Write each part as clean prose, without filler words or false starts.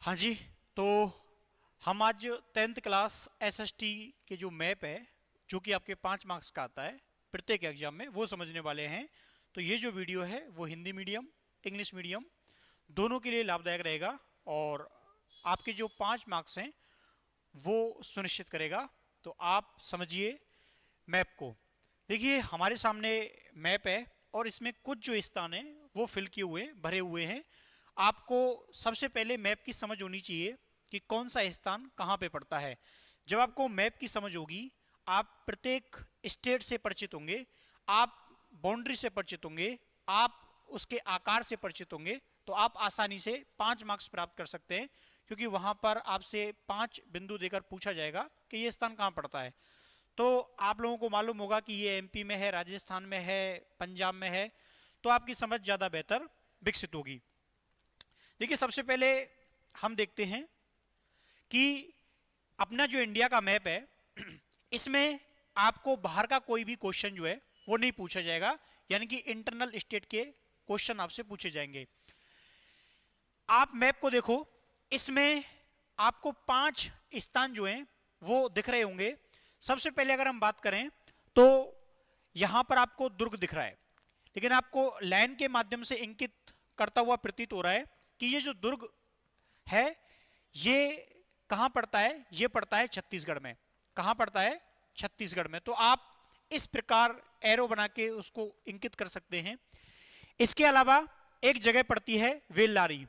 हाँ जी। तो हम आज 10th क्लास एसएसटी के जो मैप है, जो कि आपके 5 मार्क्स का आता है प्रत्येक एग्जाम में, वो समझने वाले हैं। तो ये जो वीडियो है वो हिंदी मीडियम, इंग्लिश मीडियम दोनों के लिए लाभदायक रहेगा और आपके जो 5 मार्क्स हैं वो सुनिश्चित करेगा। तो आप समझिए मैप को। देखिए हमारे सामने मैप है और इसमें कुछ जो स्थान है वो फिल किए हुए भरे हुए हैं। आपको सबसे पहले मैप की समझ होनी चाहिए कि कौन सा स्थान कहाँ पे पड़ता है। जब आपको मैप की समझ होगी, आप प्रत्येक स्टेट से परिचित होंगे, आप बाउंड्री से परिचित होंगे, आप उसके आकार से परिचित होंगे, तो आप आसानी से 5 मार्क्स प्राप्त कर सकते हैं। क्योंकि वहां पर आपसे 5 बिंदु देकर पूछा जाएगा कि ये स्थान कहाँ पड़ता है। तो आप लोगों को मालूम होगा कि ये एमपी में है, राजस्थान में है, पंजाब में है, तो आपकी समझ ज्यादा बेहतर विकसित होगी। देखिए सबसे पहले हम देखते हैं कि अपना जो इंडिया का मैप है इसमें आपको बाहर का कोई भी क्वेश्चन जो है वो नहीं पूछा जाएगा, यानी कि इंटरनल स्टेट के क्वेश्चन आपसे पूछे जाएंगे। आप मैप को देखो, इसमें आपको 5 स्थान जो हैं वो दिख रहे होंगे। सबसे पहले अगर हम बात करें तो यहां पर आपको दुर्ग दिख रहा है, लेकिन आपको लाइन के माध्यम से इंकित करता हुआ प्रतीत हो रहा है कि ये जो दुर्ग है ये कहां पड़ता है। ये पड़ता है छत्तीसगढ़ में। कहां पड़ता है? छत्तीसगढ़ में। तो आप इस प्रकार एरो बना के उसको इंकित कर सकते हैं। इसके अलावा एक जगह पड़ती है वेल्लारी।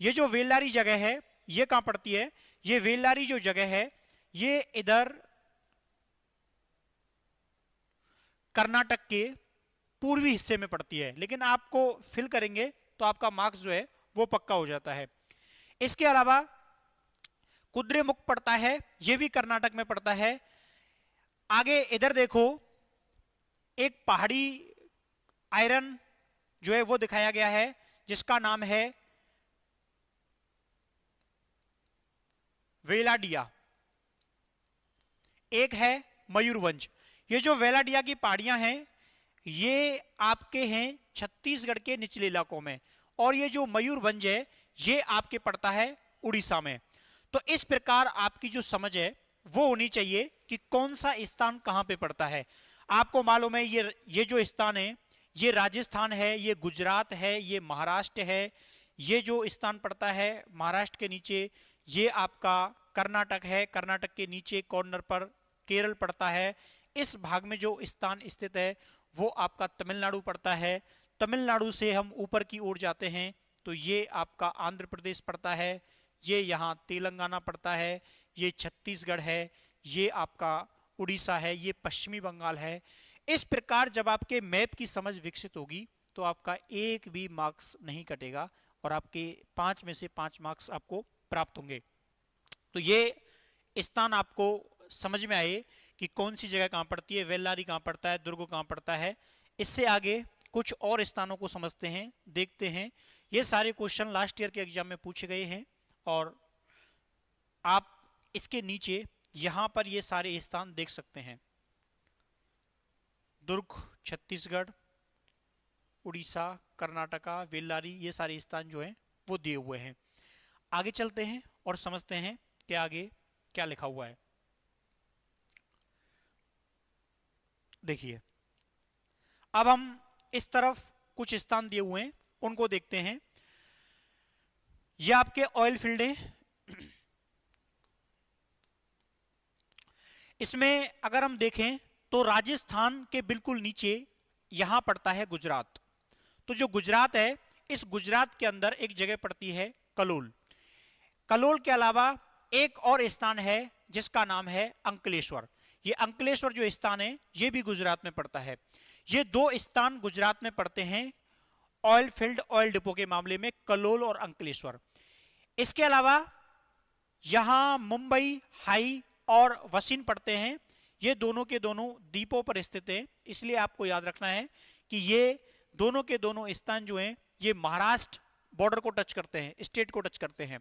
ये जो वेल्लारी जगह है ये कहां पड़ती है? ये वेल्लारी जो जगह है ये इधर कर्नाटक के पूर्वी हिस्से में पड़ती है, लेकिन आपको फिल करेंगे तो आपका मार्क्स जो है वो पक्का हो जाता है। इसके अलावा कुद्रेमुख पड़ता है, ये भी कर्नाटक में पड़ता है। आगे इधर देखो, एक पहाड़ी आयरन जो है वो दिखाया गया है जिसका नाम है वेलाडिया। एक है मयूरभंज। ये जो वेलाडिया की पहाड़ियां हैं ये आपके हैं छत्तीसगढ़ के निचले इलाकों में, और ये जो मयूरभंज है ये आपके पड़ता है उड़ीसा में। तो इस प्रकार आपकी जो समझ है वो होनी चाहिए कि कौन सा स्थान कहां पे पड़ता है। आपको मालूम है ये जो स्थान है ये राजस्थान है, ये गुजरात है, ये महाराष्ट्र है। ये जो स्थान पड़ता है महाराष्ट्र के नीचे ये आपका कर्नाटक है, कर्नाटक के नीचे कॉर्नर पर केरल पड़ता है। इस भाग में जो स्थान स्थित है वो आपका तमिलनाडु पड़ता है। तमिलनाडु से हम ऊपर की ओर जाते हैं तो ये आपका आंध्र प्रदेश पड़ता है, ये यहाँ तेलंगाना पड़ता है, ये छत्तीसगढ़ है, ये आपका उड़ीसा है, ये पश्चिमी बंगाल है। इस प्रकार जब आपके मैप की समझ विकसित होगी तो आपका एक भी मार्क्स नहीं कटेगा और आपके 5 में से 5 मार्क्स आपको प्राप्त होंगे। तो ये स्थान आपको समझ में आए कि कौन सी जगह कहां पड़ती है, वेल्लारी कहां पड़ता है, दुर्ग कहां पड़ता है। इससे आगे कुछ और स्थानों को समझते हैं, देखते हैं। ये सारे क्वेश्चन लास्ट ईयर के एग्जाम में पूछे गए हैं और आप इसके नीचे यहां पर ये सारे स्थान देख सकते हैं। दुर्ग, छत्तीसगढ़, उड़ीसा, कर्नाटका, वेल्लारी, ये सारे स्थान जो हैं वो दिए हुए हैं। आगे चलते हैं और समझते हैं कि आगे क्या लिखा हुआ है। देखिए अब हम इस तरफ कुछ स्थान दिए हुए हैं उनको देखते हैं। ये आपके ऑयल फील्ड है। इसमें अगर हम देखें तो राजस्थान के बिल्कुल नीचे यहां पड़ता है गुजरात। तो जो गुजरात है इस गुजरात के अंदर एक जगह पड़ती है कलोल। कलोल के अलावा एक और स्थान है जिसका नाम है अंकलेश्वर। ये अंकलेश्वर जो स्थान है ये भी गुजरात में पड़ता है। ये 2 स्थान गुजरात में पड़ते हैं ऑयल फील्ड, ऑयल डिपो के मामले में, कलोल और अंकलेश्वर। इसके अलावा यहां मुंबई हाई और वसीन पड़ते हैं। ये दोनों के दोनों द्वीपों पर स्थित हैं, इसलिए आपको याद रखना है कि ये दोनों के दोनों स्थान जो हैं ये महाराष्ट्र बॉर्डर को टच करते हैं, स्टेट को टच करते हैं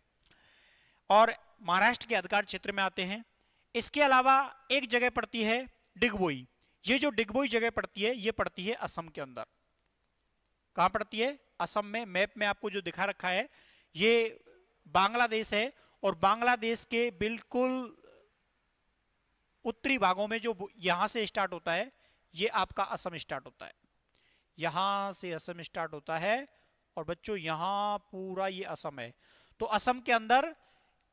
और महाराष्ट्र के अधिकार क्षेत्र में आते हैं। इसके अलावा एक जगह पड़ती है डिगबोई। ये जो डिगबोई जगह पड़ती है ये पड़ती है असम के अंदर। कहां पड़ती है? असम में। मैप में आपको जो दिखा रखा है ये बांग्लादेश है, और बांग्लादेश के बिल्कुल उत्तरी भागों में जो यहां से स्टार्ट होता है, ये आपका असम स्टार्ट होता है, यहां से असम स्टार्ट होता है, और बच्चों यहां पूरा ये असम है। तो असम के अंदर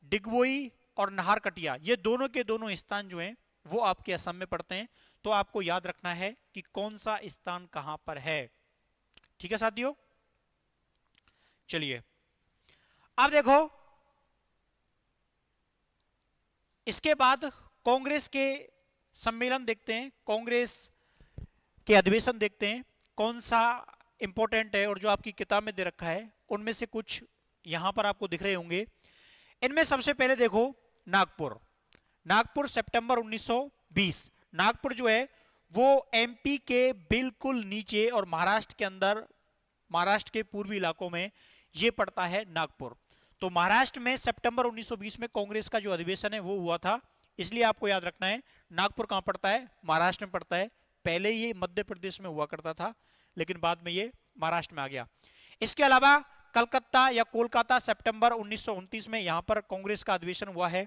डिगबोई और नाहरकटिया, ये दोनों के दोनों स्थान जो हैं वो आपके असम में पड़ते हैं। तो आपको याद रखना है कि कौन सा स्थान कहां पर है। ठीक है साथियों, चलिए अब देखो, इसके बाद कांग्रेस के सम्मेलन देखते हैं, कांग्रेस के अधिवेशन देखते हैं कौन सा इंपॉर्टेंट है, और जो आपकी किताब में दे रखा है उनमें से कुछ यहां पर आपको दिख रहे होंगे। इनमें सबसे पहले देखो नागपुर, नागपुर सितंबर 1920। नागपुर जो है वो एमपी के बिल्कुल नीचे और महाराष्ट्र के अंदर, महाराष्ट्र के पूर्वी इलाकों में ये पड़ता है नागपुर। तो महाराष्ट्र में सितंबर 1920 में कांग्रेस का जो अधिवेशन है वो हुआ था, इसलिए आपको याद रखना है नागपुर कहां पड़ता है, महाराष्ट्र में पड़ता है। पहले ये मध्य प्रदेश में हुआ करता था, लेकिन बाद में ये महाराष्ट्र में आ गया। इसके अलावा कलकत्ता या कोलकाता सितंबर 1929 में यहां पर कांग्रेस का अधिवेशन हुआ है।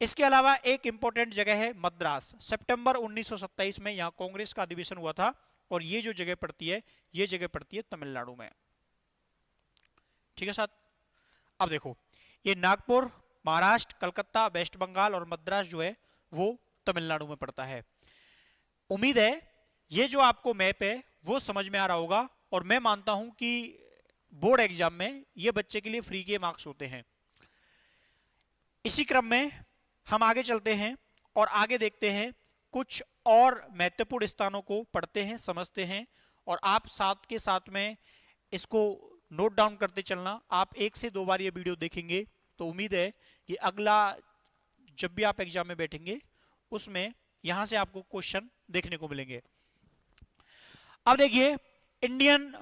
इसके अलावा एक इंपॉर्टेंट जगह है मद्रास, सितंबर 1927 में यहां कांग्रेस का अधिवेशन हुआ था, और ये जो जगह पड़ती है, ये जगह पड़ती है तमिलनाडु में। ठीक है साथ, अब देखो ये नागपुर महाराष्ट्र, कलकत्ता वेस्ट बंगाल और मद्रास जो है वो तमिलनाडु में पड़ता है। उम्मीद है ये जो आपको मैप है वो समझ में आ रहा होगा, और मैं मानता हूं कि बोर्ड एग्जाम में ये बच्चे के लिए फ्री के मार्क्स होते हैं। इसी क्रम में हम आगे चलते हैं और आगे देखते हैं कुछ और महत्वपूर्ण स्थानों को पढ़ते हैं, समझते हैं, और आप साथ के साथ में इसको नोट डाउन करते चलना। आप 1 से 2 बार ये वीडियो देखेंगे तो उम्मीद है कि अगला जब भी आप एग्जाम में बैठेंगे उसमें यहां से आपको क्वेश्चन देखने को मिलेंगे। अब देखिए इंडियन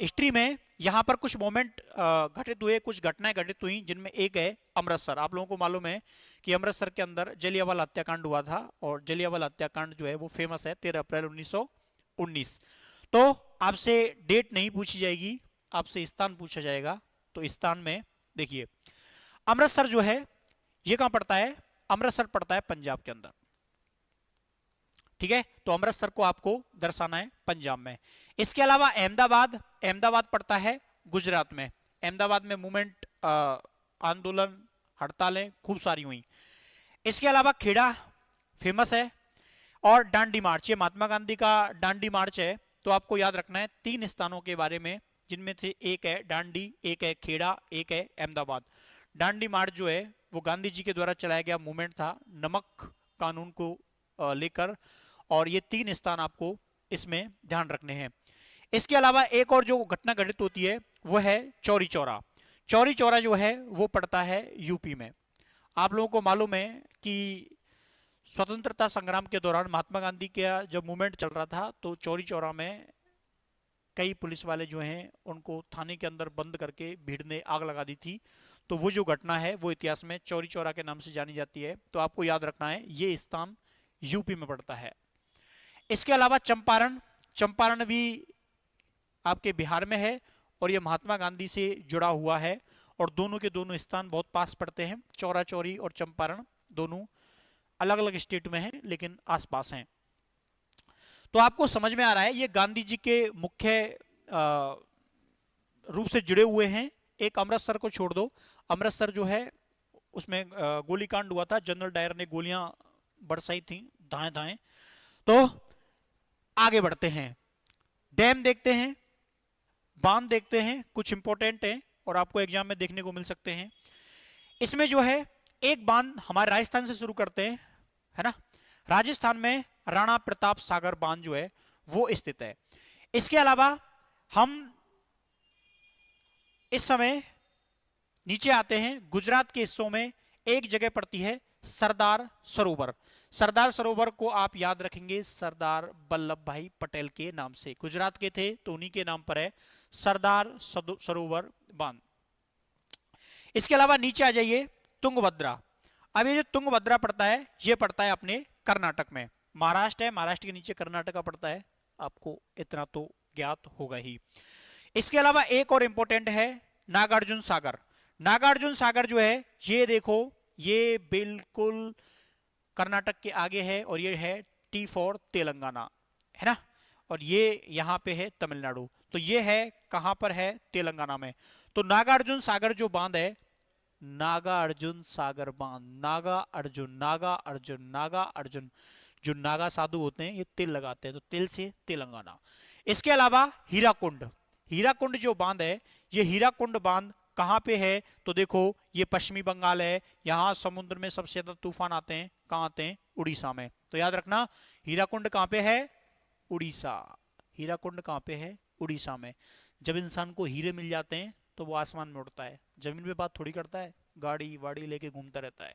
हिस्ट्री में यहां पर कुछ मोमेंट घटित हुए, कुछ घटनाएं घटित हुई, जिनमें एक है अमृतसर। आप लोगों को मालूम है कि अमृतसर के अंदर जलियांवाला हत्याकांड हुआ था, और जलियांवाला हत्याकांड जो है वो फेमस है 13 अप्रैल 1919। तो आपसे डेट नहीं पूछी जाएगी, आपसे स्थान पूछा जाएगा। तो स्थान में देखिए अमृतसर जो है ये कहां पड़ता है, अमृतसर पड़ता है पंजाब के अंदर। ठीक है, तो अमृतसर को आपको दर्शाना है पंजाब में। इसके अलावा अहमदाबाद, अहमदाबाद पड़ता है गुजरात में। अहमदाबाद में मूवमेंट, आंदोलन, हड़तालें खूब सारी हुई। इसके अलावा खेड़ा फेमस है, और डांडी मार्च, ये महात्मा गांधी का डांडी मार्च है। तो आपको याद रखना है 3 स्थानों के बारे में, जिनमें से एक है डांडी, एक है खेड़ा, एक है अहमदाबाद। डांडी मार्च जो है वो गांधी जी के द्वारा चलाया गया मूवमेंट था नमक कानून को लेकर, और ये 3 स्थान आपको इसमें ध्यान रखने हैं। इसके अलावा एक और जो घटना घटित होती है वो है चौरी चौरा। चौरी चौरा जो है वो पड़ता है यूपी में। आप लोगों को मालूम है कि स्वतंत्रता संग्राम के दौरान महात्मा गांधी का जब मूवमेंट चल रहा था, तो चौरी चौरा में कई पुलिस वाले जो हैं उनको थाने के अंदर बंद करके भीड़ ने आग लगा दी थी। तो वो जो घटना है वो इतिहास में चौरी चौरा के नाम से जानी जाती है। तो आपको याद रखना है ये स्थान यूपी में पड़ता है। इसके अलावा चंपारण, चंपारण भी आपके बिहार में है, और ये महात्मा गांधी से जुड़ा हुआ है, और दोनों के दोनों स्थान बहुत पास पड़ते हैं। चौरा चौरी और चंपारण दोनों अलग अलग स्टेट में हैं, लेकिन आसपास हैं। तो आपको समझ में आ रहा है ये गांधी जी के मुख्य रूप से जुड़े हुए हैं। एक अमृतसर को छोड़ दो, अमृतसर जो है उसमें गोलीकांड हुआ था, जनरल डायर ने गोलियां बरसाई थी दाएं दाएं। तो आगे बढ़ते हैं, डैम देखते हैं, बांध देखते हैं, कुछ इंपॉर्टेंट हैं और आपको एग्जाम में देखने को मिल सकते हैं। इसमें जो है एक बांध हमारे राजस्थान से शुरू करते हैं, है ना। राजस्थान में राणा प्रताप सागर बांध जो है वो स्थित है। इसके अलावा हम इस समय नीचे आते हैं, गुजरात के हिस्सों में एक जगह पड़ती है सरदार सरोवर। सरदार सरोवर को आप याद रखेंगे सरदार वल्लभ भाई पटेल के नाम से, गुजरात के थे तो उन्हीं के नाम पर है सरदार सरोवर बांध। इसके अलावा नीचे आ जाइए, तुंगभद्रा। अब ये जो तुंगभद्रा पड़ता है ये पड़ता है अपने कर्नाटक में। महाराष्ट्र है, महाराष्ट्र के नीचे कर्नाटक पड़ता है, आपको इतना तो ज्ञात होगा ही। इसके अलावा एक और इंपॉर्टेंट है नागार्जुन सागर। नागार्जुन सागर जो है ये देखो, ये बिल्कुल कर्नाटक के आगे है और ये है टी फॉर तेलंगाना, है ना, और ये यहाँ पे है तमिलनाडु। तो ये है कहां पर है, तेलंगाना में। तो नागार्जुन सागर जो बांध है, नागा अर्जुन सागर बांध, नागा अर्जुन, नागा अर्जुन, नागा अर्जुन, जो नागा साधु होते हैं ये तिल लगाते हैं, तो तिल से तेलंगाना। इसके अलावा हीराकुंड, हीराकुंड जो बांध है, ये हीराकुंड बांध कहां पे है, तो देखो ये पश्चिमी बंगाल है, यहां समुद्र में सबसे ज्यादा तूफान आते हैं, कहां आते हैं, उड़ीसा में। तो याद रखना हीराकुंड कहां पे है, उड़ीसा। हीराकुंड कहां पे है, उड़ीसा में। जब इंसान को हीरे मिल जाते हैं तो वो आसमान में उड़ता है, जमीन पे बात थोड़ी करता है, गाड़ी वाड़ी लेके घूमता रहता है।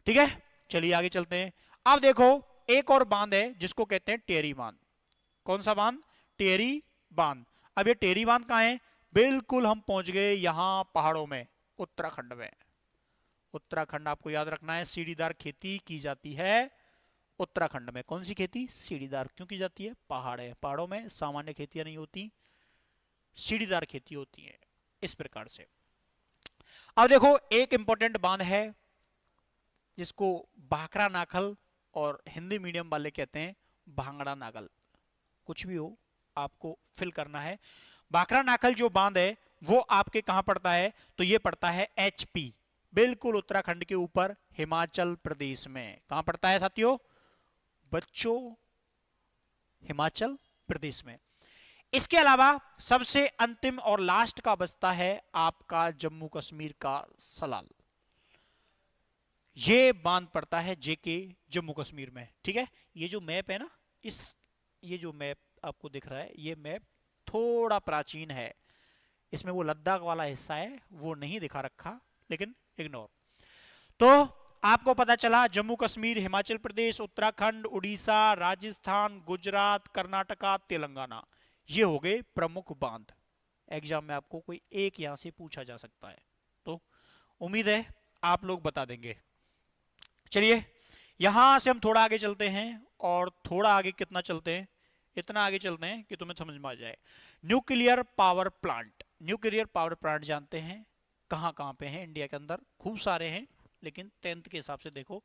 ठीक है, चलिए आगे चलते हैं। अब देखो एक और बांध है जिसको कहते हैं टेरी बांध। कौन सा बांध, टेरी बांध। अब ये टेरी बांध कहां है, बिल्कुल हम पहुंच गए यहां पहाड़ों में, उत्तराखंड में। उत्तराखंड आपको याद रखना है, सीढ़ीदार खेती की जाती है उत्तराखंड में। कौन सी खेती, सीढ़ीदार। क्यों की जाती है, पहाड़ है, पहाड़ों में सामान्य खेतियां नहीं होती, सीढ़ीदार खेती होती है, इस प्रकार से। अब देखो एक इंपॉर्टेंट बांध है जिसको भाखड़ा नाखल और हिंदी मीडियम वाले कहते हैं भांगड़ा नागल। कुछ भी हो आपको फिल करना है। भाखड़ा नाखल जो बांध है वो आपके कहां पड़ता है, तो ये पड़ता है HP, बिल्कुल उत्तराखंड के ऊपर, हिमाचल प्रदेश में। कहां पड़ता है साथियों, बच्चों, हिमाचल प्रदेश में। इसके अलावा सबसे अंतिम और लास्ट का बचता है आपका जम्मू कश्मीर का सलाल। ये बांध पड़ता है जेके, जम्मू कश्मीर में। ठीक है, ये जो मैप है ना, ये जो मैप आपको दिख रहा है, ये मैप थोड़ा प्राचीन है, इसमें वो लद्दाख वाला हिस्सा है वो नहीं दिखा रखा, लेकिन इग्नोर। तो आपको पता चला जम्मू कश्मीर, हिमाचल प्रदेश, उत्तराखंड, उड़ीसा, राजस्थान, गुजरात, कर्नाटका, तेलंगाना, ये हो गए प्रमुख बांध। एग्जाम में आपको कोई एक यहां से पूछा जा सकता है, तो उम्मीद है आप लोग बता देंगे। चलिए यहां से हम थोड़ा आगे चलते हैं, और थोड़ा आगे कितना चलते हैं, इतना आगे चलते हैं कि तुम्हें समझ में आ जाए। Nuclear power plant, nuclear power plant जानते हैं कहां कहां पे हैं इंडिया के अंदर, खूब सारे हैं, लेकिन 10th के हिसाब से देखो।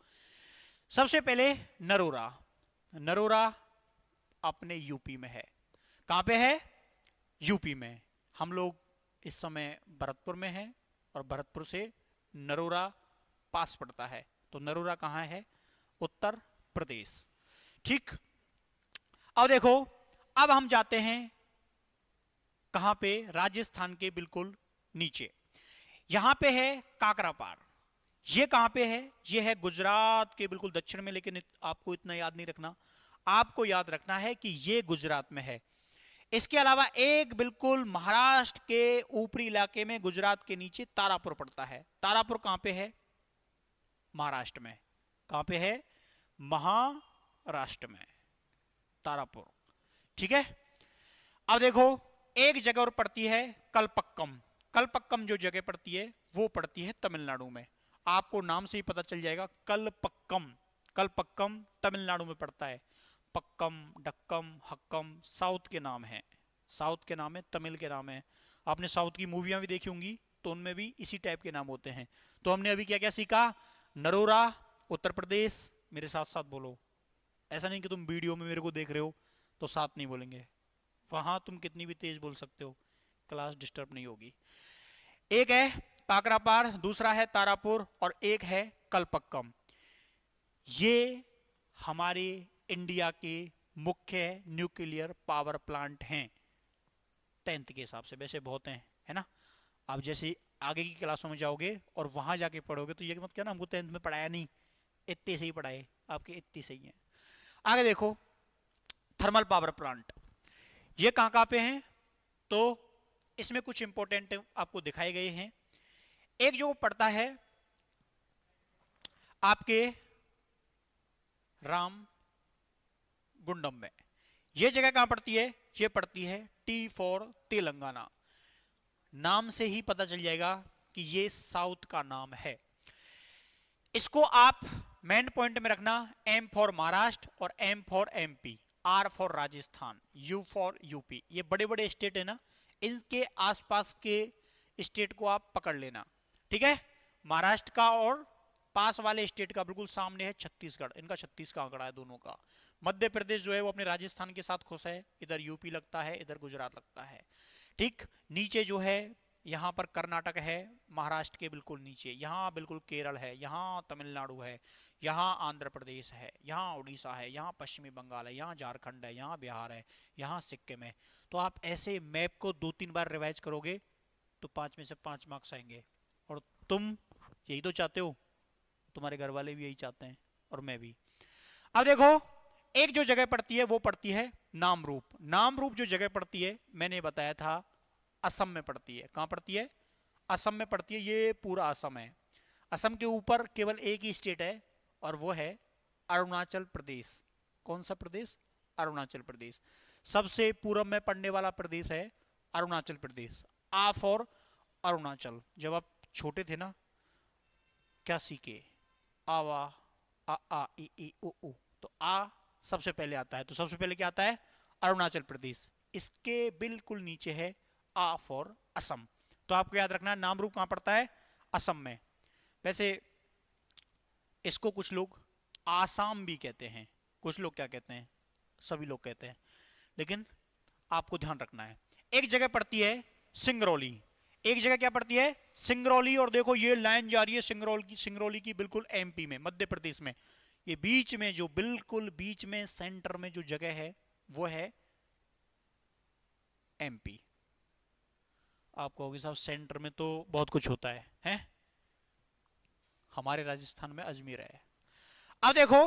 सबसे पहले नरोरा, नरोरा अपने यूपी में है। कहां पे है, यूपी में। हम लोग इस समय भरतपुर में हैं, और भरतपुर से नरोरा पास पड़ता है, तो नरोरा कहां है, उत्तर प्रदेश। ठीक, अब देखो, अब हम जाते हैं कहां पे, राजस्थान के बिल्कुल नीचे। यहां पे है काकरापार। ये कहां पे है, ये है गुजरात के बिल्कुल दक्षिण में, लेकिन आपको इतना याद नहीं रखना, आपको याद रखना है कि ये गुजरात में है। इसके अलावा एक बिल्कुल महाराष्ट्र के ऊपरी इलाके में, गुजरात के नीचे तारापुर पड़ता है। तारापुर कहां पे है, महाराष्ट्र में। कहां पे है, महाराष्ट्र में, तारापुर। ठीक है, अब देखो एक जगह और पड़ती है कलपक्कम। कलपक्कम जो जगह पड़ती है वो पड़ती है तमिलनाडु में। आपको नाम से ही पता चल जाएगा, कलपक्कम, कलपक्कम तमिलनाडु में पड़ता है। पक्कम, डक्कम, हक्कम साउथ के नाम है, साउथ के नाम है, तमिल के नाम है। आपने साउथ की मूवियां भी देखी होंगी, तो उनमें भी इसी टाइप के नाम होते हैं। तो हमने अभी क्या क्या सीखा, नरोरा उत्तर प्रदेश, मेरे साथ साथ बोलो, ऐसा नहीं कि तुम वीडियो में मेरे को देख रहे हो तो साथ नहीं बोलेंगे, वहां तुम कितनी भी तेज बोल सकते हो, क्लास डिस्टर्ब नहीं होगी। एक है काकरापार, दूसरा है तारापुर, और एक है कलपक्कम। ये हमारे इंडिया के मुख्य न्यूक्लियर पावर प्लांट हैं 10th के हिसाब से, वैसे बहुत हैं, है ना। आप जैसे आगे की क्लासों में जाओगे और वहां जाके पढ़ोगे तो ये मत कहना हमको 10th में पढ़ाया नहीं, इतने से ही पढ़ाए, आपके इतने सही हैं। आगे देखो थर्मल पावर प्लांट, ये कहां कहां पे हैं, तो इसमें कुछ इंपॉर्टेंट आपको दिखाए गए हैं। एक जो पड़ता है आपके राम गुंडम में, ये जगह कहां पड़ती है, ये पड़ती है टी फॉर तेलंगाना। नाम से ही पता चल जाएगा कि ये साउथ का नाम है। इसको आप मेन पॉइंट में रखना, एम फॉर महाराष्ट्र और M for MP, R for Rajasthan, U for UP. ये बड़े बड़े स्टेट है ना, इनके आसपास के स्टेट को आप पकड़ लेना। ठीक है, महाराष्ट्र का और पास वाले स्टेट का बिल्कुल सामने है छत्तीसगढ़, इनका 36 का आंकड़ा है दोनों का। मध्य प्रदेश जो है वो अपने राजस्थान के साथ खुश है, इधर यूपी लगता है, इधर गुजरात लगता है। ठीक, नीचे जो है यहाँ पर कर्नाटक है, महाराष्ट्र के बिल्कुल नीचे, यहाँ बिल्कुल केरल है, यहाँ तमिलनाडु है, यहाँ आंध्र प्रदेश है, यहाँ उड़ीसा है, यहाँ पश्चिमी बंगाल है, यहाँ झारखंड है, यहाँ बिहार है, यहाँ सिक्किम है। तो आप ऐसे मैप को 2-3 बार रिवाइज करोगे तो 5 में से 5 मार्क्स आएंगे। और तुम यही तो चाहते हो, तुम्हारे घर वाले भी यही चाहते हैं और मैं भी। अब देखो, एक जो जगह पड़ती है वो पड़ती है नामरूप। नामरूप जो जगह पड़ती है मैंने बताया था असम में पड़ती है। कहां पड़ती है? असम में पड़ती है। ये पूरा असम है। असम के ऊपर केवल एक ही स्टेट है और वो है अरुणाचल प्रदेश। कौन सा प्रदेश? अरुणाचल प्रदेश। सबसे पूर्व में पड़ने वाला प्रदेश है अरुणाचल प्रदेश। आ फॉर अरुणाचल। जब आप छोटे थे ना, क्या सीखे? आवा, आ ई ई उ उ, तो आ सबसे पहले आता है। तो सबसे पहले क्या आता है? अरुणाचल प्रदेश। इसके बिल्कुल नीचे है आ फॉर असम। तो आपको याद रखना है नामरूप कहां पड़ता है? असम में। वैसे इसको कुछ लोग आसाम भी कहते हैं, कुछ लोग क्या कहते हैं, सभी लोग कहते हैं, लेकिन आपको ध्यान रखना है। एक जगह पड़ती है सिंगरौली। एक जगह क्या पड़ती है? सिंगरौली। और देखो ये लाइन जा रही है सिंगरौली की बिल्कुल एमपी में, मध्य प्रदेश में। ये बीच में, जो बिल्कुल बीच में सेंटर में जो जगह है वो है एमपी। आप कहोगे साहब सेंटर में तो बहुत कुछ होता है, हैं? हमारे राजस्थान में अजमेर है। अब देखो,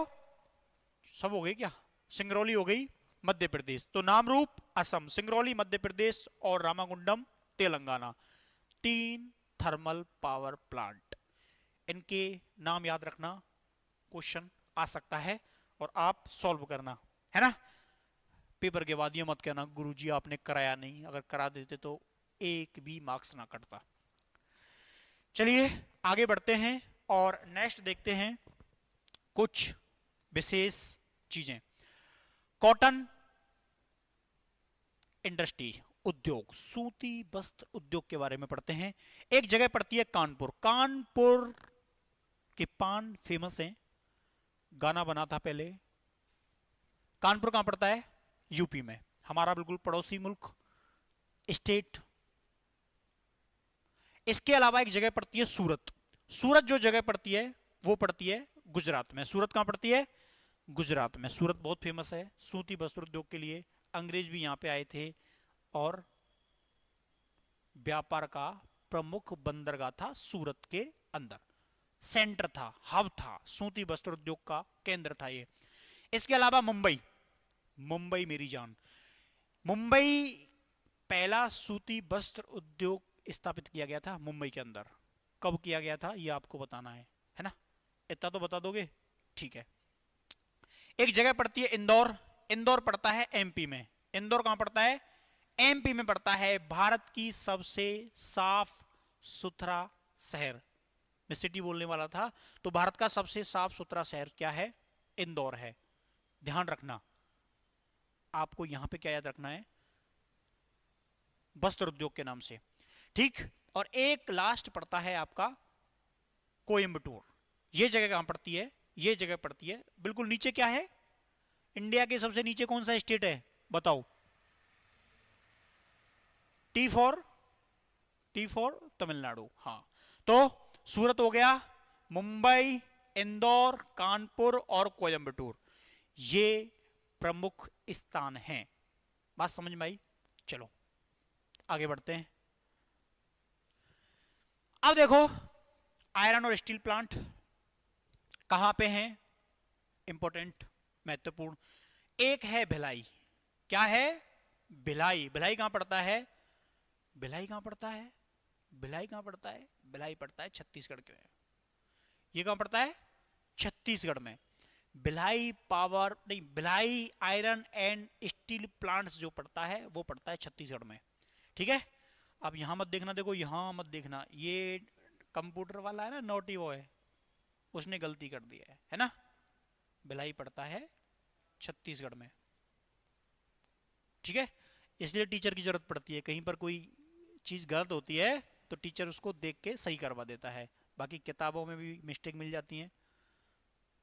सब हो गई क्या? सिंगरौली हो गई मध्य प्रदेश। तो नामरूप असम, सिंगरौली मध्य प्रदेश और Ramagundam Telangana. 3 thermal power plant. इनके नाम याद रखना, क्वेश्चन आ सकता है और आप सॉल्व करना, है ना? पेपर के बाद ये मत कहना गुरुजी आपने कराया नहीं, अगर करा देते तो एक भी मार्क्स ना कटता। चलिए आगे बढ़ते हैं और नेक्स्ट देखते हैं कुछ विशेष चीजें। कॉटन इंडस्ट्री, उद्योग, सूती वस्त्र उद्योग के बारे में पढ़ते हैं। एक जगह पड़ती है कानपुर। कानपुर के पान फेमस हैं, गाना बना था पहले। कानपुर कहां पड़ता है? यूपी में, हमारा बिल्कुल पड़ोसी मुल्क, स्टेट। इसके अलावा एक जगह पड़ती है सूरत। सूरत जो जगह पड़ती है वो पड़ती है गुजरात में। सूरत कहां पड़ती है? गुजरात में। सूरत बहुत फेमस है सूती वस्त्र उद्योग के लिए। अंग्रेज भी यहां पे आए थे और व्यापार का प्रमुख बंदरगाह था सूरत के अंदर, सेंटर था, हब था, सूती वस्त्र उद्योग का केंद्र था ये। इसके अलावा मुंबई, मुंबई मेरी जान, मुंबई पहला सूती वस्त्र उद्योग स्थापित किया गया था मुंबई के अंदर। कब किया गया था ये आपको बताना है ना? इतना तो बता दोगे? ठीक है। एक जगह पड़ती है इंदौर। इंदौर पड़ता है एमपी में। इंदौर कहां पड़ता है? एमपी में पड़ता है। भारत की सबसे साफ सुथरा शहर, मैं सिटी बोलने वाला था, तो भारत का सबसे साफ सुथरा शहर क्या है? इंदौर है। ध्यान रखना, आपको यहां पे क्या याद रखना है? वस्त्र उद्योग के नाम से, ठीक। और एक लास्ट पड़ता है आपका कोयम्बटूर। ये जगह कहां पड़ती है? ये जगह पड़ती है बिल्कुल नीचे। क्या है? इंडिया के सबसे नीचे कौन सा स्टेट है बताओ? T for Tamil Nadu. हाँ, तो सूरत हो गया, मुंबई, इंदौर, कानपुर और कोयम्बटूर, ये प्रमुख स्थान हैं। बात समझ में आई? चलो आगे बढ़ते हैं। अब देखो, आयरन और स्टील प्लांट कहां पे हैं? इंपॉर्टेंट, महत्वपूर्ण। एक है भिलाई। क्या है? भिलाई। भिलाई कहां पड़ता है? भिलाई कहां पड़ता है? भिलाई कहां पड़ता है? भिलाई पड़ता है छत्तीसगढ़ के में। ये कहां पड़ता है? छत्तीसगढ़ में। भिलाई पावर नहीं, Bhilai iron and steel plants जो पड़ता है वो पड़ता है छत्तीसगढ़ में, ठीक है। अब यहां मत देखना, देखो यहां मत देखना, ये कंप्यूटर वाला है ना, नोटी वो है, उसने गलती कर दी है ना। भिलाई पड़ता है छत्तीसगढ़ में, ठीक है। इसलिए टीचर की जरूरत पड़ती है, कहीं पर कोई चीज गलत होती है तो टीचर उसको देख के सही करवा देता है। बाकी किताबों में भी मिस्टेक मिल जाती है,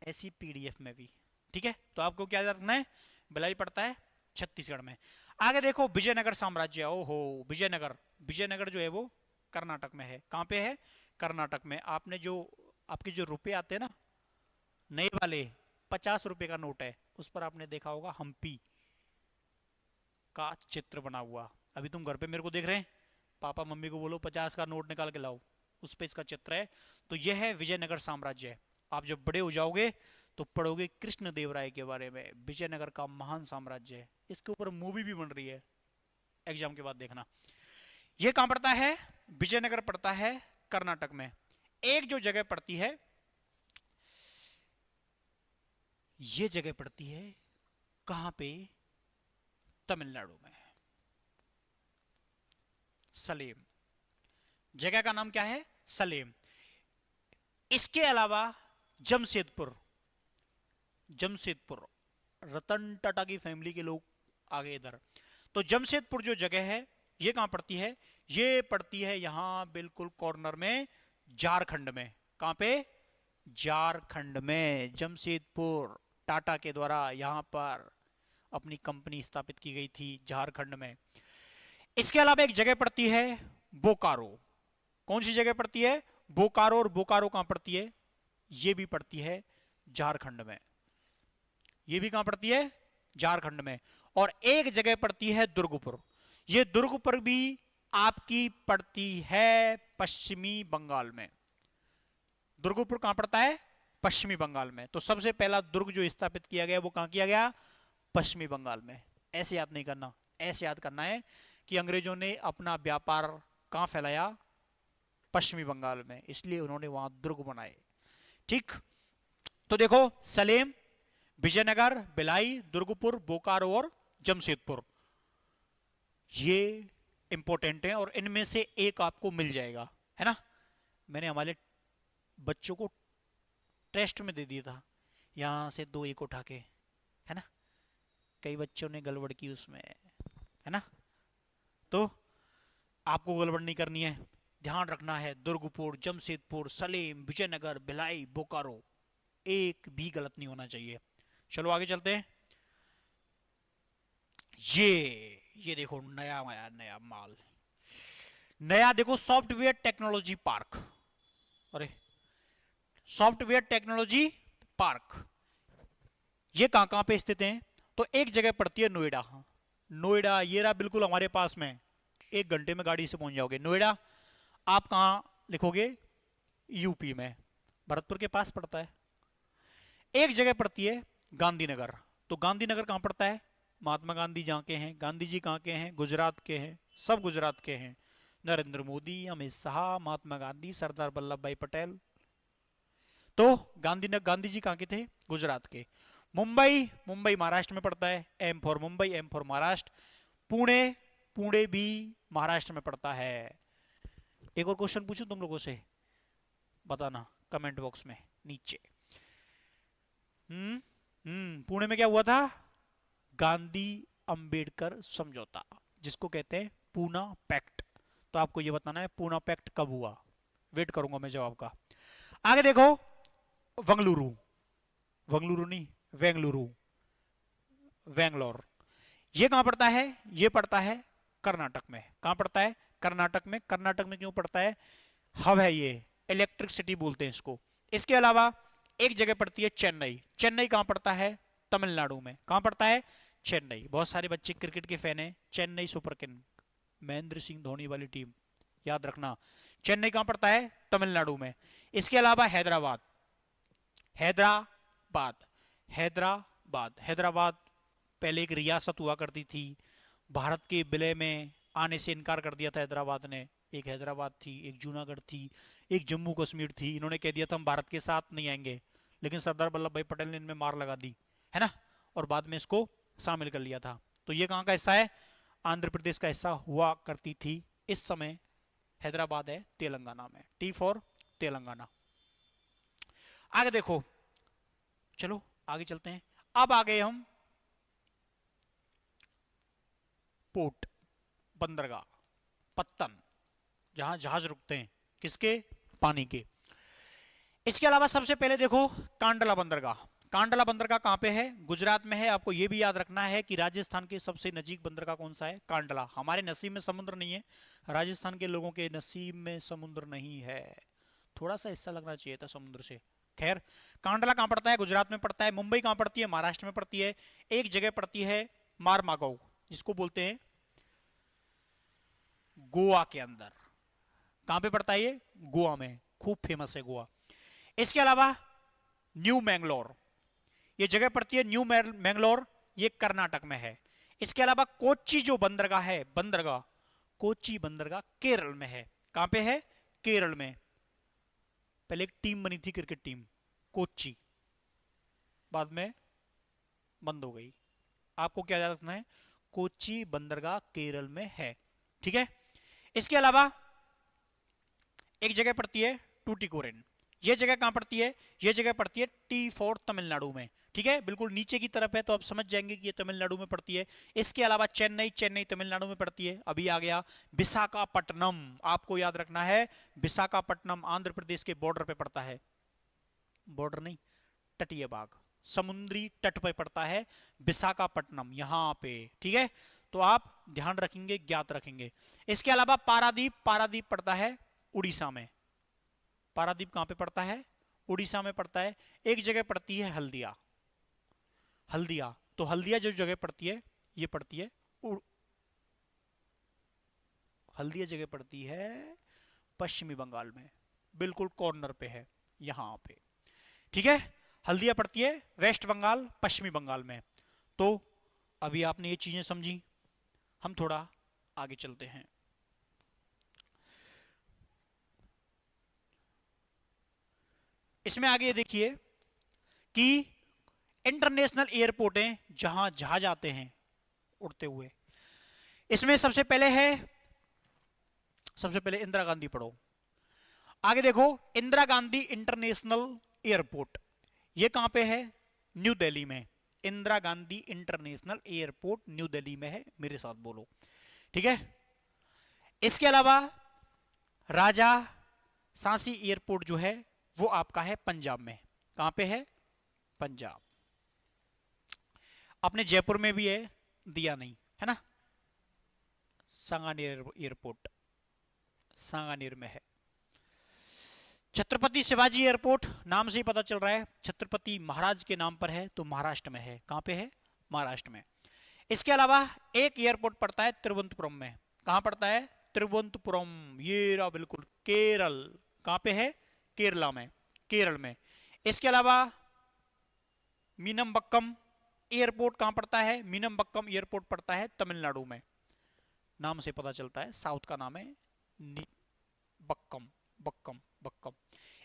ऐसी पीडीएफ में भी। ठीक है, तो आपको क्या रखना है, भिलाई पड़ता है छत्तीसगढ़ में। आगे देखो विजयनगर साम्राज्य। ओहो, विजयनगर, विजयनगर जो है वो कर्नाटक में है। कहाँ पे है, कर्नाटक में। आपने जो आपके जो रुपए आते हैं ना नए वाले, 50 रुपए का नोट है, उस पर आपने देखा होगा हम्पी का चित्र बना हुआ। अभी तुम घर पे मेरे को देख रहे हैं, पापा मम्मी को बोलो 50 का नोट निकाल के लाओ, उस पे इसका चित्र है। तो यह है विजयनगर साम्राज्य। आप जब बड़े हो जाओगे तो पढ़ोगे कृष्ण देव राय के बारे में, विजयनगर का महान साम्राज्य है। इसके ऊपर मूवी भी बन रही है, एग्जाम के बाद देखना। यह कहां पड़ता है, विजयनगर पड़ता है कर्नाटक में। एक जो जगह पड़ती है, यह जगह पड़ती है कहां पे, तमिलनाडु में, सलेम। जगह का नाम क्या है, सलेम। इसके अलावा जमशेदपुर, जमशेदपुर, रतन टाटा की फैमिली के लोग आ गए इधर। तो जमशेदपुर जो जगह है ये कहां पड़ती है, ये पड़ती है यहां बिल्कुल कॉर्नर में, झारखंड में। कहां पे, झारखंड में जमशेदपुर टाटा के द्वारा यहां पर अपनी कंपनी स्थापित की गई थी, झारखंड में। इसके अलावा एक जगह पड़ती है बोकारो। कौन सी जगह पड़ती है, बोकारो। और बोकारो कहां पड़ती है, ये भी पड़ती है झारखंड में। ये भी कहां पड़ती है, झारखंड में। और एक जगह पड़ती है दुर्गपुर। ये दुर्गपुर भी आपकी पड़ती है पश्चिमी बंगाल में। दुर्गपुर कहां पड़ता है, पश्चिमी बंगाल में। तो सबसे पहला दुर्ग जो स्थापित किया गया वो कहां किया गया, पश्चिमी बंगाल में। ऐसे याद नहीं करना, ऐसे याद करना है कि अंग्रेजों ने अपना व्यापार कहां फैलाया, पश्चिमी बंगाल में, इसलिए उन्होंने वहां दुर्ग बनाए। ठीक, तो देखो सलेम, विजयनगर, भिलाई, दुर्गपुर, बोकारो और जमशेदपुर, ये इंपॉर्टेंट है और इनमें से एक आपको मिल जाएगा, है ना। मैंने हमारे बच्चों को टेस्ट में दे दिया था, यहां से 2 एक उठा के, है ना। कई बच्चों ने गड़बड़ की उसमें, है ना। तो आपको गड़बड़ नहीं करनी है, ध्यान रखना है दुर्गपुर, जमशेदपुर, सलेम, विजयनगर, भिलाई, बोकारो, एक भी गलत नहीं होना चाहिए। चलो आगे चलते हैं। ये देखो नया नया माल, नया देखो सॉफ्टवेयर टेक्नोलॉजी पार्क। अरे सॉफ्टवेयर टेक्नोलॉजी पार्क, ये कहां पे स्थित है, तो एक जगह पड़ती है नोएडा। नोएडा ये रहा बिल्कुल हमारे पास में, 1 घंटे में गाड़ी से पहुंच जाओगे नोएडा। आप कहां लिखोगे, यूपी में, भरतपुर के पास पड़ता है। एक जगह पड़ती है गांधीनगर। तो गांधीनगर कहां पड़ता है, महात्मा गांधी जहां के हैं, गांधी जी कहां के हैं, गुजरात के हैं, सब गुजरात के हैं। नरेंद्र मोदी, अमित शाह, महात्मा गांधी, सरदार वल्लभ भाई पटेल। तो गांधी जी कहां के थे, गुजरात के। मुंबई, मुंबई महाराष्ट्र में पड़ता है, M for Mumbai, M for Maharashtra. Pune, Pune भी महाराष्ट्र में पड़ता है। एक और क्वेश्चन पूछूं तुम लोगों से, बताना कमेंट बॉक्स में नीचे। पुणे में क्या हुआ था, गांधी अंबेडकर समझौता, जिसको कहते हैं पूना पैक्ट। तो आपको ये बताना है पूना पैक्ट कब हुआ, वेट करूंगा मैं जवाब का। आगे देखो वंगलुरु, वंगलुरु नहीं वेंगलुरु, वेंगलोर, ये कहां पड़ता है, ये पड़ता है कर्नाटक में। कहां पड़ता है, कर्नाटक में। कर्नाटक में क्यों पड़ता है, हब है ये, इलेक्ट्रिक सिटी बोलते हैं इसको। इसके अलावा एक जगह पड़ती है चेन्नई। चेन्नई कहां पड़ता है, तमिलनाडु में। कहां पड़ता है, चेन्नई। बहुत सारे बच्चे क्रिकेट के फैन हैं, चेन्नई सुपर किंग, महेंद्र सिंह धोनी वाली टीम, याद रखना। चेन्नई कहां पड़ता है, तमिलनाडु में। इसके अलावा हैदराबाद, हैदराबाद, हैदराबाद, हैदराबाद पहले एक रियासत हुआ करती थी, भारत के विलय में आने से इनकार कर दिया था हैदराबाद ने। एक हैदराबाद थी, एक जूनागढ़ थी, एक जम्मू कश्मीर थी। इन्होंने कह दिया था हम भारत के साथ नहीं आएंगे, लेकिन सरदार वल्लभ भाई पटेल ने इनमें मार लगा दी, है ना, और बाद में इसको शामिल कर लिया था। तो ये कहां का हिस्सा है, आंध्र प्रदेश का हिस्सा हुआ करती थी। इस समय हैदराबाद है तेलंगाना में, टी फॉर तेलंगाना। आगे देखो, चलो आगे चलते हैं। अब आ गए हम पोर्ट, बंदरगाह, पत्तन, जहां जहाज रुकते हैं, किसके? पानी के। इसके अलावा सबसे पहले देखो कांडला बंदरगाह। कांडला बंदरगाह कहां पे है? गुजरात में है। आपको यह भी याद रखना है कि राजस्थान के सबसे नजीक बंदरगाह कौन सा है? कांडला। हमारे नसीब में समुद्र नहीं है, राजस्थान के लोगों के नसीब में समुद्र नहीं है। थोड़ा सा हिस्सा लगना चाहिए था समुद्र से। खैर, कांडला कहां पड़ता है? गुजरात में पड़ता है। मुंबई कहां पड़ती है? महाराष्ट्र में पड़ती है। एक जगह पड़ती है मारमागो, जिसको बोलते हैं गोवा के अंदर। कहां पे पड़ता है ये? गोवा में। खूब फेमस है गोवा। इसके अलावा न्यू मैंगलोर, ये जगह पड़ती है न्यू मैंगलोर, ये कर्नाटक में है। इसके अलावा कोच्चि जो बंदरगाह है, बंदरगाह कोच्चि बंदरगाह केरल में है। कहां पे है? केरल में। पहले एक टीम बनी थी, क्रिकेट टीम, कोच्चि, बाद में बंद हो गई। आपको क्या याद रखना है? कोच्चि बंदरगाह केरल में है। ठीक है। इसके अलावा एक जगह पड़ती है टूटिकोरिन। ये जगह कहां पड़ती है? ये जगह पड़ती है T4 तमिलनाडु में। ठीक है, बिल्कुल नीचे की तरफ है, तो आप समझ जाएंगे कि ये तमिलनाडु में पड़ती है। इसके अलावा चेन्नई, चेन्नई तमिलनाडु में पड़ती है। अभी आ गया विशाखापट्टनम, आपको याद रखना है विशाखापट्टनम आंध्र प्रदेश के बॉर्डर पे पड़ता है। बॉर्डर नहीं, तटीय भाग, समुद्री तट पे पड़ता है विशाखापट्टनम, यहां पे। ठीक है, तो आप ध्यान रखेंगे, ज्ञात रखेंगे। इसके अलावा पारादीप, पारादीप पड़ता है उड़ीसा में। पारादीप कहां पे पड़ता है? उड़ीसा में पड़ता है। एक जगह पड़ती है हल्दिया, हल्दिया, तो हल्दिया जो जगह पड़ती है, ये पड़ती है हल्दिया जगह पड़ती है पश्चिमी बंगाल में, बिल्कुल कॉर्नर पे है, यहां पे। ठीक है, हल्दिया पड़ती है वेस्ट बंगाल, पश्चिमी बंगाल में। तो अभी आपने ये चीजें समझी, हम थोड़ा आगे चलते हैं। इसमें आगे देखिए कि इंटरनेशनल एयरपोर्ट हैं जहां जहाज आते हैं उड़ते हुए। इसमें सबसे पहले है, सबसे पहले इंदिरा गांधी पढ़ो। आगे देखो इंदिरा गांधी इंटरनेशनल एयरपोर्ट, ये कहां पे है? न्यू दिल्ली में। Indira Gandhi international airport new Delhi में है, मेरे साथ बोलो। ठीक है। इसके अलावा राजा सांसी एयरपोर्ट जो है वो आपका है पंजाब में। कहां पे है? पंजाब। अपने जयपुर में भी है, दिया नहीं है ना। सांगानेर एयरपोर्ट सांगानेर में है। छत्रपति शिवाजी एयरपोर्ट, नाम से ही पता चल रहा है छत्रपति महाराज के नाम पर है, तो महाराष्ट्र में है। कहां पे है? महाराष्ट्र में। इसके अलावा एक एयरपोर्ट पड़ता है तिरुवनंतपुरम में। कहां पड़ता है? तिरुवनंतपुरम, ये रहा बिल्कुल केरल। कहां पे है? केरला में, केरल में। इसके अलावा मीनमबक्कम एयरपोर्ट कहां पड़ता है? मीनमबक्कम एयरपोर्ट पड़ता है तमिलनाडु में, नाम से पता चलता है, साउथ का नाम है बक्कम, बक्कम, बक्कम।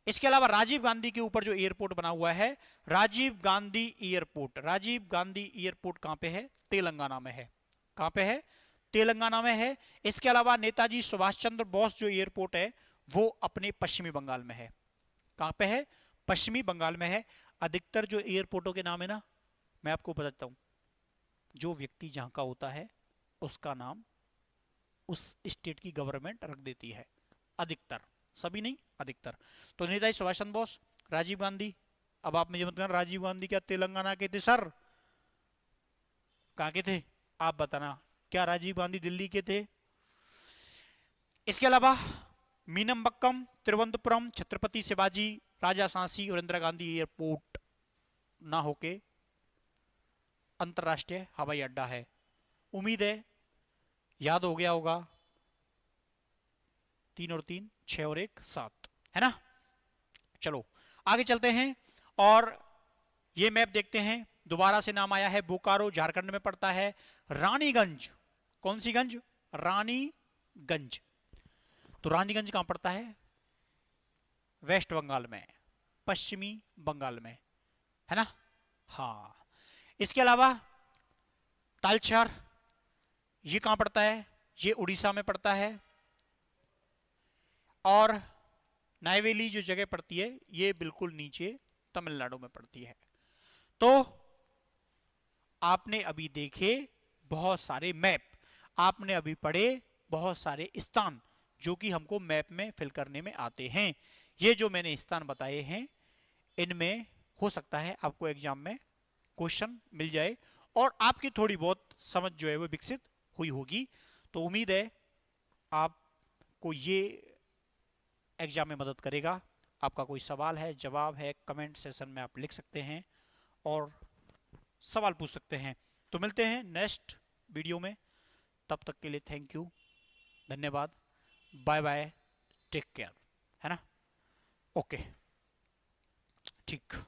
इसके अलावा राजीव गांधी के ऊपर जो एयरपोर्ट बना हुआ है, राजीव गांधी एयरपोर्ट, राजीव गांधी एयरपोर्ट कहां पे है? तेलंगाना में है। कहां पे है? तेलंगाना में है। इसके अलावा नेताजी सुभाष चंद्र बोस जो एयरपोर्ट है वो अपने पश्चिमी बंगाल में है। कहां पे है? पश्चिमी बंगाल में है। अधिकतर जो एयरपोर्टों के नाम है ना, मैं आपको बताता हूं, जो व्यक्ति जहां का होता है उसका नाम उस स्टेट की गवर्नमेंट रख देती है, अधिकतर, सभी नहीं, अधिकतर। तो नेताजी सुभाष चंद्र बोस, राजीव गांधी। अब आप मुझे मत कहना राजीव गांधी क्या तेलंगाना के थे सर? कहां के थे आप बताना, क्या राजीव गांधी दिल्ली के थे? इसके अलावा मीनमबक्कम, तिरुवनंतपुरम, छत्रपति शिवाजी, राजा सांसी और इंदिरा गांधी एयरपोर्ट ना होके अंतरराष्ट्रीय हवाई अड्डा है। उम्मीद है याद हो गया होगा। 3 और 3 6 और 1 7, है ना। चलो आगे चलते हैं और ये मैप देखते हैं। दोबारा से नाम आया है, बोकारो झारखंड में पड़ता है। रानीगंज, कौन सी गंज? रानीगंज। तो रानीगंज कहां पड़ता है? वेस्ट बंगाल में, पश्चिमी बंगाल में, है ना। हाँ, इसके अलावा तालचेर, ये कहां पड़ता है? ये उड़ीसा में पड़ता है। और नायवेली जो जगह पड़ती है ये बिल्कुल नीचे तमिलनाडु में पड़ती है। तो आपने अभी देखे बहुत सारे मैप, आपने अभी पढ़े बहुत सारे स्थान जो कि हमको मैप में फिल करने में आते हैं। ये जो मैंने स्थान बताए हैं इनमें हो सकता है आपको एग्जाम में क्वेश्चन मिल जाए और आपकी थोड़ी बहुत समझ जो है वो विकसित हुई होगी। तो उम्मीद है आपको ये एग्जाम में मदद करेगा। आपका कोई सवाल है, जवाब है, कमेंट सेशन में आप लिख सकते हैं और सवाल पूछ सकते हैं। तो मिलते हैं नेक्स्ट वीडियो में, तब तक के लिए थैंक यू, धन्यवाद, बाय बाय, टेक केयर, है ना। ओके, ठीक।